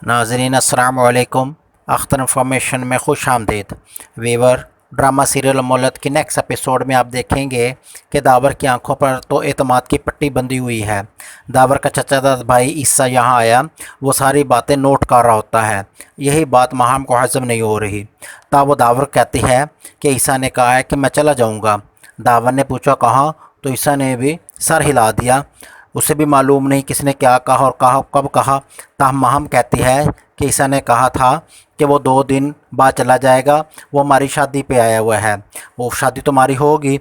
नाज़रीन अस्सलाम वालेकुम। अख्तर इंफॉर्मेशन में खुश आमदीद। वीवर ड्रामा सीरियल मोहल्लत की नेक्स्ट एपिसोड में आप देखेंगे कि दावर की आंखों पर तो एतमाद की पट्टी बंधी हुई है। दावर का चचादाद भाई ईसा यहाँ आया, वो सारी बातें नोट कर रहा होता है। यही बात माहम को हज़म नहीं हो रही। तब वो दावर कहती है कि ईसा ने कहा है कि मैं चला जाऊँगा। दावर ने पूछा कहाँ, तो ईसा ने भी सर हिला दिया। उसे भी मालूम नहीं किसने क्या कहा और कहा कब कहा। ताहम कहती है कि ईसा ने कहा था कि वो 2 दिन बाद चला जाएगा, वो हमारी शादी पे आया हुआ है, वो शादी तो हमारी होगी,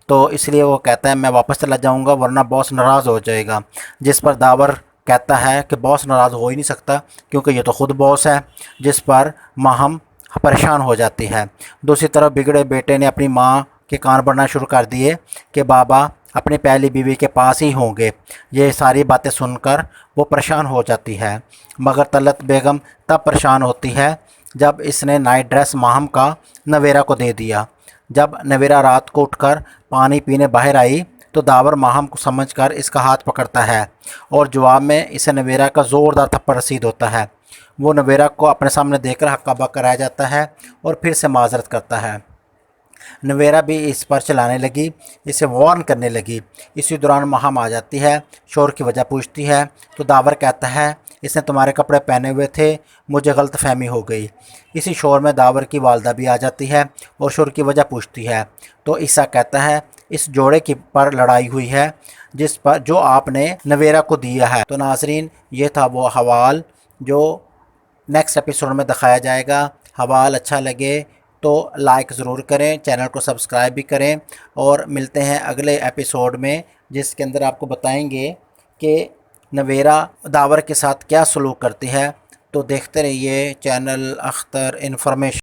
तो इसलिए वो कहता है मैं वापस चला जाऊंगा वरना बॉस नाराज़ हो जाएगा। जिस पर दावर कहता है कि बॉस नाराज़ हो ही नहीं सकता क्योंकि ये तो ख़ुद बॉस है। जिस पर माहम परेशान हो जाती है। दूसरी तरफ बिगड़े बेटे ने अपनी माँ के कान भरना शुरू कर दिए कि बाबा अपनी पहली बीवी के पास ही होंगे। ये सारी बातें सुनकर वो परेशान हो जाती है, मगर तलत बेगम तब परेशान होती है जब इसने नाइट ड्रेस माहम का नवेरा को दे दिया। जब नवेरा रात को उठकर पानी पीने बाहर आई तो दावर माहम को समझकर इसका हाथ पकड़ता है और जवाब में इसे नवेरा का ज़ोरदार थप्पड़ रसीद होता है। वो नवेरा को अपने सामने देखकर हक्का बक्का रह जाता है और फिर से माजरत करता है। नवेरा भी इस पर चलाने लगी, इसे वार्न करने लगी। इसी दौरान माहम आ जाती है, शोर की वजह पूछती है तो दावर कहता है इसने तुम्हारे कपड़े पहने हुए थे, मुझे गलत फहमी हो गई। इसी शोर में दावर की वालदा भी आ जाती है और शोर की वजह पूछती है तो ईसा कहता है इस जोड़े की पर लड़ाई हुई है जिस पर जो आपने नवेरा को दिया है। तो नाजरीन, ये था वो हवाल जो नेक्स्ट एपिसोड में दिखाया जाएगा। हवाल अच्छा लगे तो लाइक ज़रूर करें, चैनल को सब्सक्राइब भी करें और मिलते हैं अगले एपिसोड में जिसके अंदर आपको बताएंगे कि नवेरा दावर के साथ क्या सलूक करती है। तो देखते रहिए चैनल अख्तर इन्फॉर्मेशन।